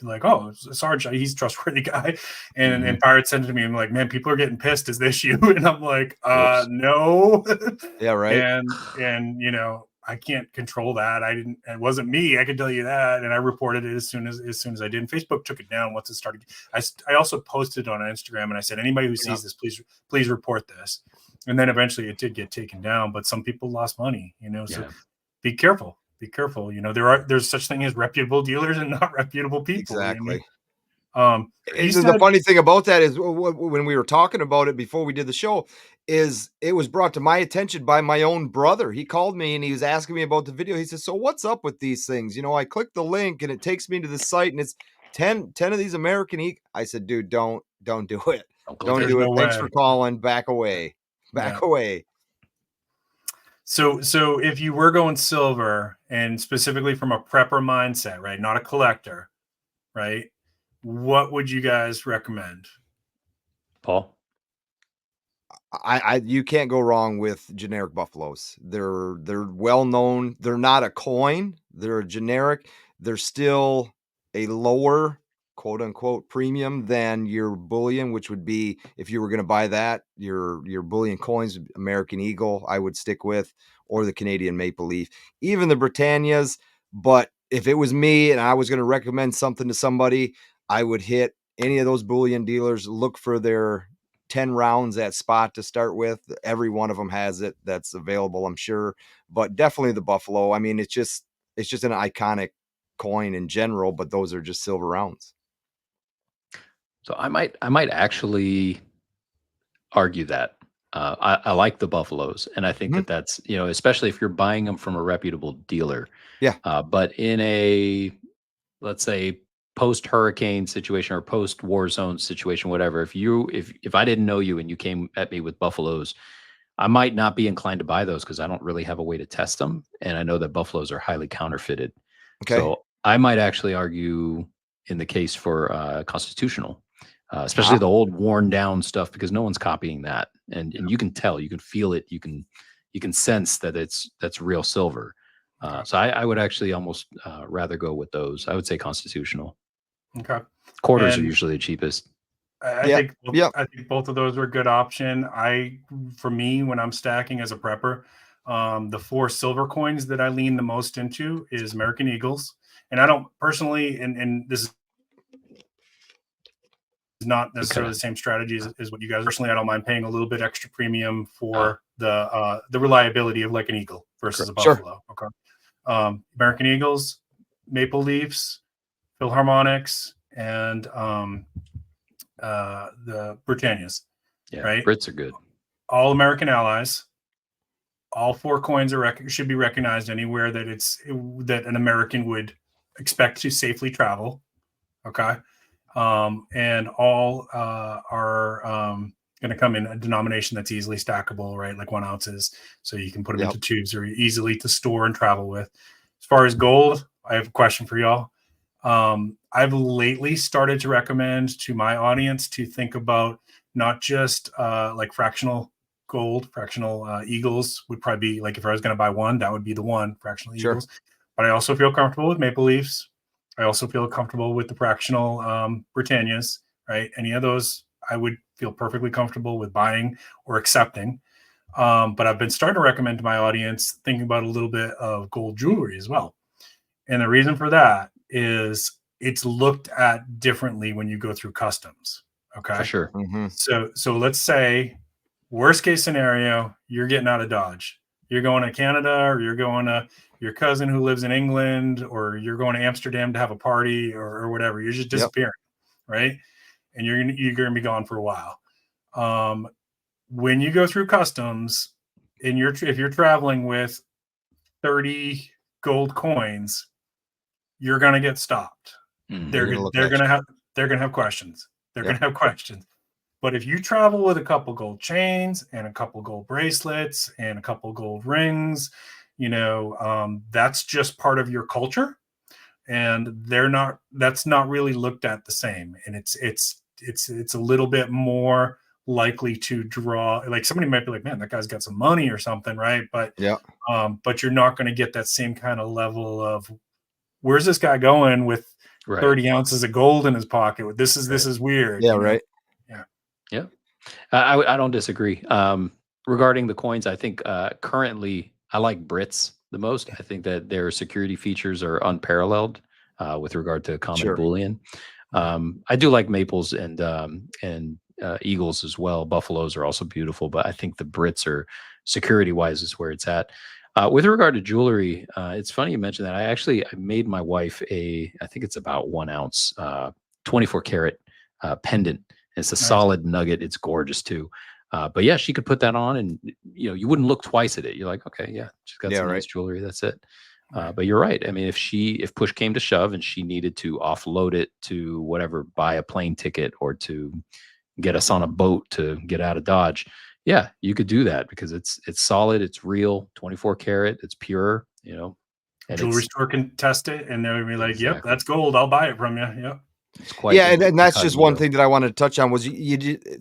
like, "Oh, Sarge, he's a trustworthy guy," and Mhm. Pirate sent it to me. I'm like, "Man, people are getting pissed. Is this you?" And I'm like, Whoops. no," Yeah, right? and I can't control that. It wasn't me. I can tell you that. And I reported it as soon as I did. And Facebook took it down once it started. I also posted on Instagram and I said, anybody who Yep, sees this, please report this. And then eventually it did get taken down, but some people lost money, so Yeah. be careful. Be careful. There's such thing as reputable dealers and not reputable people. exactly. You And the said, funny thing about that is when we were talking about it before we did the show is it was brought to my attention by my own brother. He called me and he was asking me about the video. He says, "So what's up with these things?" I clicked the link and it takes me to the site and it's 10 of these I said, "Dude, don't do it. Don't go Don't there's there. do no it. Thanks for way. calling. Back away. Yeah. Back away." So if you were going silver and specifically from a prepper mindset, right, not a collector, right, what would you guys recommend? Paul? I you can't go wrong with generic buffaloes. They're well known. They're not a coin. They're a generic. They're still a lower quote unquote premium than your bullion, which would be if you were going to buy that, your bullion coins, American Eagle, I would stick with, or the Canadian Maple Leaf, even the Britannias. But if it was me and I was going to recommend something to somebody, I would hit any of those bullion dealers, look for their 10 rounds at spot to start with. Every one of them has it that's available, I'm sure, but definitely the Buffalo. I mean, it's just an iconic coin in general, but those are just silver rounds. So I might actually argue that. I like the buffaloes, and I think Mhm. that that's, especially if you're buying them from a reputable dealer. Yeah. But in a, let's say, post hurricane situation or post war zone situation, whatever, if I didn't know you and you came at me with buffaloes, I might not be inclined to buy those because I don't really have a way to test them, and I know that buffaloes are highly counterfeited. Okay. So I might actually argue in the case for constitutional, especially Ah, the old worn down stuff, because no one's copying that, and you can tell, you can feel it, you can sense that that's real silver. Okay. So I would actually almost rather go with those. I would say constitutional. Okay. Quarters are And usually the cheapest. I yep. think Yep. I think both of those are a good option. For me, when I'm stacking as a prepper, the 4 silver coins that I lean the most into is American Eagles, and I don't personally, and this is not You kind necessarily of the same strategy as what you guys. Personally, I don't mind paying a little bit extra premium ah, for the reliability of like an eagle versus a correct. Sure. buffalo. Okay, American Eagles, Maple Leafs, Philharmonics, and the Britannias. Yeah, Right, Brits are good. all American allies. All 4 coins should be recognized anywhere that an American would expect to safely travel. Okay, and all are going to come in a denomination that's easily stackable, right? Like 1 ounces, so you can put them Yep. into tubes or easily to store and travel with. As far as gold, I have a question for y'all. I've lately started to recommend to my audience to think about not just like fractional gold, fractional eagles would probably be like if I was going to buy one, that would be the one, fractional Sure. eagles. But I also feel comfortable with Maple Leafs. I also feel comfortable with the fractional Britannias, right? Any of those, I would feel perfectly comfortable with buying or accepting. But I've been starting to recommend to my audience thinking about a little bit of gold jewelry as well. And the reason for that is it's looked at differently when you go through customs. For Okay. sure. Hmm. So let's say worst case scenario, you're getting out of Dodge. You're going to Canada, or you're going to your cousin who lives in England, or you're going to Amsterdam to have a party, or whatever. You're just Yep. disappearing, right? And you're gonna be gone for a while. Um, when you go through customs, and if you're traveling with 30 gold coins, you're gonna get stopped. They're Mhm. gonna look They're at gonna you. have questions. They're Yep. gonna have questions. But if you travel with a couple gold chains and a couple gold bracelets and a couple gold rings, that's just part of your culture, and that's not really looked at the same. And it's a little bit more likely to draw, like somebody might be like, man, that guy's got some money or something, right? Yep. But you're not going to get that same kind of level of where's this guy going with Right. 30 ounces of gold in his pocket. This Right. is weird, Yeah. Right. Yeah. Yeah. I don't disagree. Regarding the coins, I think currently I like Brits the most. I think that their security features are unparalleled with regard to common Sure. bullion. I do like maples and eagles as well. Buffaloes are also beautiful, but I think the Brits are security wise is where it's at. With regard to jewelry, it's funny you mentioned that. I made my wife I think it's about 1 ounce, 24 karat pendant. It's a Nice. solid nugget. It's gorgeous too. But yeah, she could put that on, and you wouldn't look twice at it. You're like, okay, yeah, she's got Yeah. some Right. nice jewelry. That's it. Right. But you're right. I mean, if push came to shove and she needed to offload it to whatever, buy a plane ticket or to get us on a boat to get out of Dodge, yeah, you could do that because it's solid, it's real, 24 karat, it's pure, and Jewelry it's store can test it, and they'll be like, "Yep, exactly, that's gold. I'll buy it from you." Yep. it's quite Yeah, and that's just one incognito. thing that I wanted to touch on was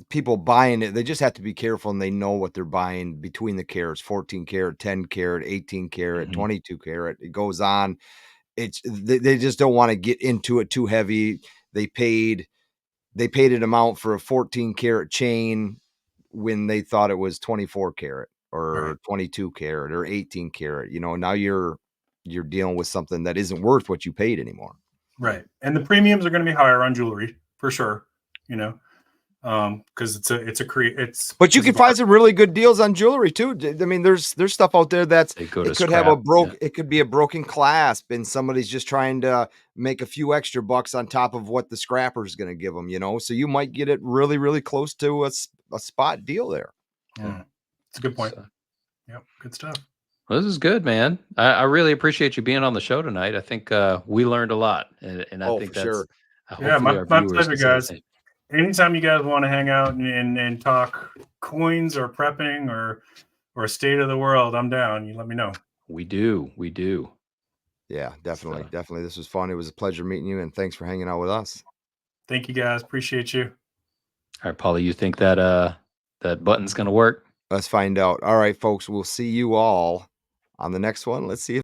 people buying it. They just have to be careful and they know what they're buying between the carats: 14 karat, 10 karat, 18 karat, Mhm. 22 karat. It goes on. They just don't want to get into it too heavy. They paid an amount for a 14 karat chain when they thought it was 24 karat Right. or 22 karat or 18 karat. Now you're dealing with something that isn't worth what you paid anymore. Right. And the premiums are going to be higher on jewelry for sure. You know, because it's But you because can of our find some really good deals on jewelry too. I mean, there's stuff out there that's They go to it could have a scrap. Yeah. it could be a broken clasp, and somebody's just trying to make a few extra bucks on top of what the scrapper's going to give them. So you might get it really, really close to a spot deal there. It's a good point. So, Yep, good stuff. well, this is good, man. I really appreciate you being on the show tonight. I think we learned a lot, and I Oh, think for sure. Yeah, hopefully our my viewers pleasure, can say the guys. same. Anytime you guys want to hang out and talk coins or prepping or state of the world, I'm down. You let me know. We do. Yeah, definitely. So, Definitely. This was fun. It was a pleasure meeting you, and thanks for hanging out with us. Thank you, guys. Appreciate you. all right, Paulie, you think that that button's gonna work? Let's find out. All right, folks, we'll see you all on the next one. Let's see if